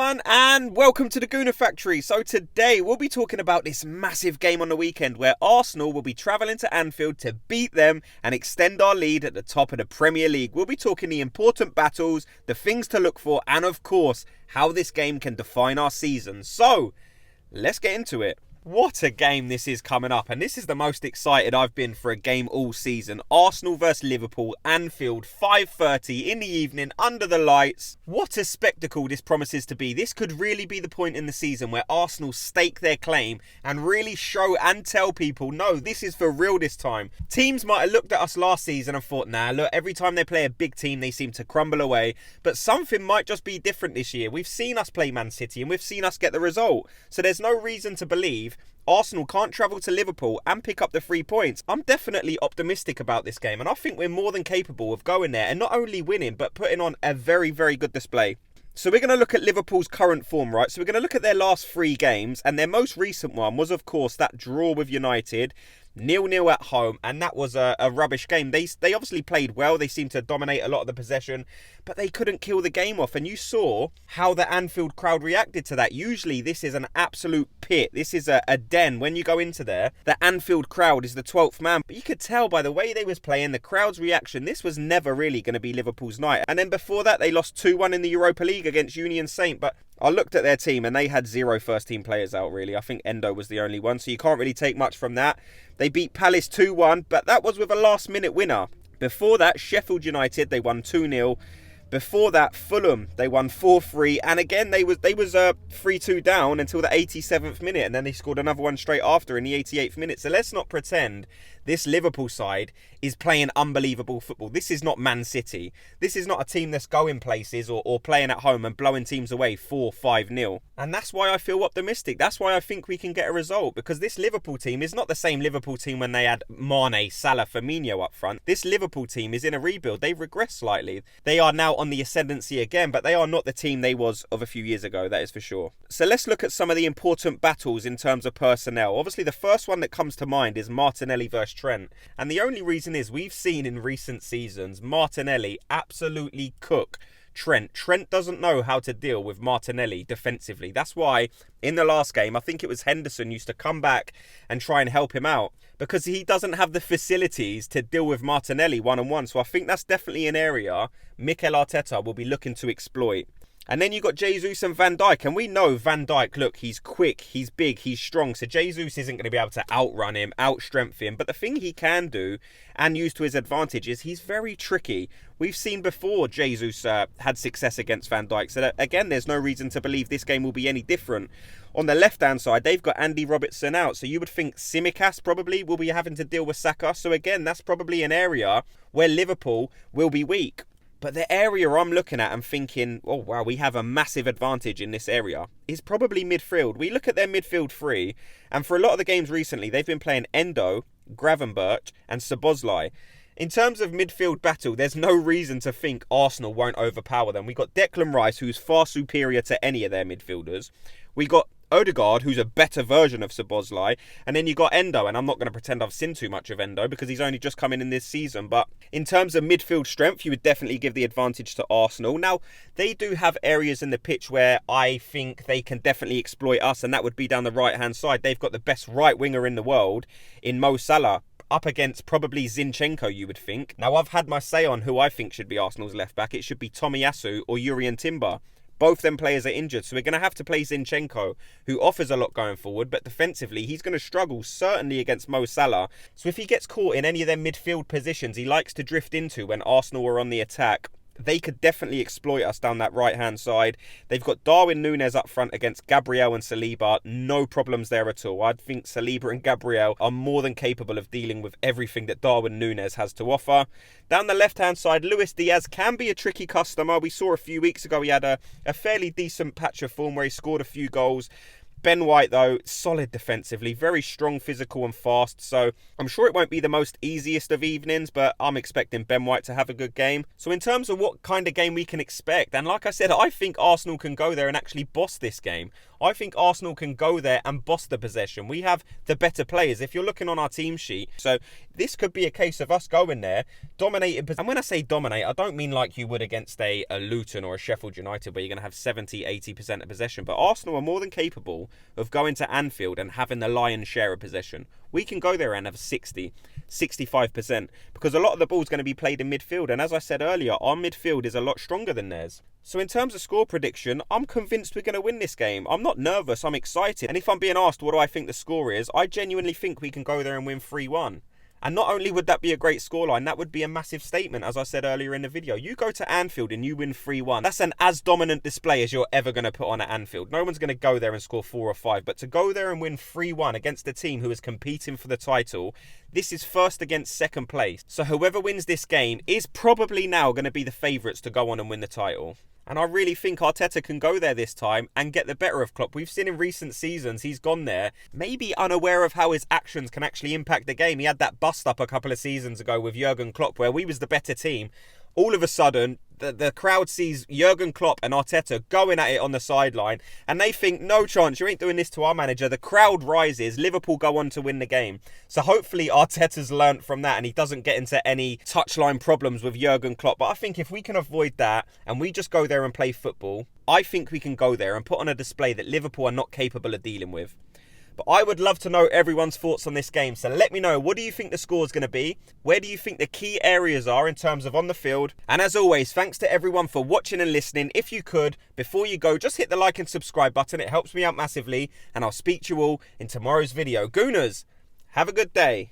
everyone, and welcome to the Gooner Factory. So today we'll be talking about this massive game on the weekend where Arsenal will be travelling to Anfield to beat them and extend our lead at the top of the Premier League. We'll be talking the important battles, the things to look for, and of course, how this game can define our season. So, let's get into it. What a game this is coming up, and this is the most excited I've been for a game all season. Arsenal vs Liverpool, Anfield, 5:30 in the evening, under the lights. What a spectacle this promises to be. This could really be the point in the season where Arsenal stake their claim and really show and tell people, no, this is for real this time. Teams might have looked at us last season and thought, nah, look, every time they play a big team, they seem to crumble away. But something might just be different this year. We've seen us play Man City and we've seen us get the result. So there's no reason to believe Arsenal can't travel to Liverpool and pick up the 3 points. I'm definitely optimistic about this game, and I think we're more than capable of going there and not only winning, but putting on a very, very good display. So we're going to look at Liverpool's current form, right? So we're going to look at their last 3 games, and their most recent one was, of course, that draw with United, 0-0 at home, and that was a rubbish game. They obviously played well. They seemed to dominate a lot of the possession, but they couldn't kill the game off. And you saw how the Anfield crowd reacted to that. Usually this is an absolute pit. This is a den. When you go into there, the Anfield crowd is the 12th man. But you could tell by the way they was playing, the crowd's reaction, this was never really going to be Liverpool's night. And then before that, they lost 2-1 in the Europa League against Union Saint. But I looked at their team and they had 0 first-team players out, really. I think Hendo was the only one, so you can't really take much from that. They beat Palace 2-1, but that was with a last-minute winner. Before that, Sheffield United, they won 2-0. Before that, Fulham, they won 4-3. And again, they was 3-2 down until the 87th minute. And then they scored another one straight after in the 88th minute. So let's not pretend this Liverpool side is playing unbelievable football. This is not Man City. This is not a team that's going places or playing at home and blowing teams away 4-5-0. And that's why I feel optimistic. That's why I think we can get a result. Because this Liverpool team is not the same Liverpool team when they had Mane, Salah, Firmino up front. This Liverpool team is in a rebuild. They've regressed slightly. They are now on the ascendancy again, but they are not the team they was of a few years ago, that is for sure. So let's look at some of the important battles in terms of personnel. Obviously, the first one that comes to mind is Martinelli versus Trent. And the only reason is we've seen in recent seasons Martinelli absolutely cook Trent. Trent doesn't know how to deal with Martinelli defensively. That's why in the last game, I think it was Henderson used to come back and try and help him out because he doesn't have the facilities to deal with Martinelli one-on-one. So I think that's definitely an area Mikel Arteta will be looking to exploit. And then you got Jesus and Van Dijk. And we know Van Dijk, look, he's quick, he's big, he's strong. So Jesus isn't going to be able to outrun him, outstrength him. But the thing he can do and use to his advantage is he's very tricky. We've seen before Jesus had success against Van Dijk. So that, again, there's no reason to believe this game will be any different. On the left-hand side, they've got Andy Robertson out. So you would think Tsimikas probably will be having to deal with Saka. So again, that's probably an area where Liverpool will be weak. But the area I'm looking at and thinking, oh wow, we have a massive advantage in this area, is probably midfield. We look at their midfield 3, and for a lot of the games recently, they've been playing Hendo, Gravenberch, and Szoboszlai. In terms of midfield battle, there's no reason to think Arsenal won't overpower them. We got Declan Rice, who's far superior to any of their midfielders. We got Odegaard, who's a better version of Szoboszlai, and then you got Hendo, and I'm not going to pretend I've seen too much of Hendo because he's only just come in this season, but in terms of midfield strength, you would definitely give the advantage to Arsenal. Now, they do have areas in the pitch where I think they can definitely exploit us, and that would be down the right-hand side. They've got the best right winger in the world in Mo Salah, up against probably Zinchenko, you would think. Now, I've had my say on who I think should be Arsenal's left-back. It should be Tomiyasu or Jurrien Timber. Both them players are injured, so we're going to have to play Zinchenko, who offers a lot going forward, but defensively, he's going to struggle, certainly against Mo Salah. So if he gets caught in any of their midfield positions he likes to drift into when Arsenal are on the attack, they could definitely exploit us down that right-hand side. They've got Darwin Nunez up front against Gabriel and Saliba. No problems there at all. I think Saliba and Gabriel are more than capable of dealing with everything that Darwin Nunez has to offer. Down the left-hand side, Luis Diaz can be a tricky customer. We saw a few weeks ago he had a fairly decent patch of form where he scored a few goals. Ben White, though, solid defensively, very strong, physical and fast. So I'm sure it won't be the most easiest of evenings, but I'm expecting Ben White to have a good game. So in terms of what kind of game we can expect, and like I said, I think Arsenal can go there and actually boss this game. I think Arsenal can go there and boss the possession. We have the better players if you're looking on our team sheet. So this could be a case of us going there, dominating. And when I say dominate, I don't mean like you would against a Luton or a Sheffield United where you're going to have 70-80% of possession. But Arsenal are more than capable of going to Anfield and having the lion's share of possession. We can go there and have 65% because a lot of the ball's going to be played in midfield. And as I said earlier, our midfield is a lot stronger than theirs. So in terms of score prediction, I'm convinced we're going to win this game. I'm not nervous, I'm excited. And if I'm being asked what do I think the score is, I genuinely think we can go there and win 3-1. And not only would that be a great scoreline, that would be a massive statement, as I said earlier in the video. You go to Anfield and you win 3-1. That's an as dominant display as you're ever going to put on at Anfield. No one's going to go there and score 4 or 5. But to go there and win 3-1 against a team who is competing for the title, this is first against second place. So whoever wins this game is probably now going to be the favourites to go on and win the title. And I really think Arteta can go there this time and get the better of Klopp. We've seen in recent seasons he's gone there, maybe unaware of how his actions can actually impact the game. He had that bust-up a couple of seasons ago with Jurgen Klopp where we was the better team. All of a sudden, the crowd sees Jurgen Klopp and Arteta going at it on the sideline, and they think, no chance, you ain't doing this to our manager. The crowd rises, Liverpool go on to win the game. So hopefully Arteta's learnt from that and he doesn't get into any touchline problems with Jurgen Klopp. But I think if we can avoid that and we just go there and play football, I think we can go there and put on a display that Liverpool are not capable of dealing with. But I would love to know everyone's thoughts on this game. So let me know, what do you think the score is going to be? Where do you think the key areas are in terms of on the field? And as always, thanks to everyone for watching and listening. If you could, before you go, just hit the like and subscribe button. It helps me out massively. And I'll speak to you all in tomorrow's video. Gooners, have a good day.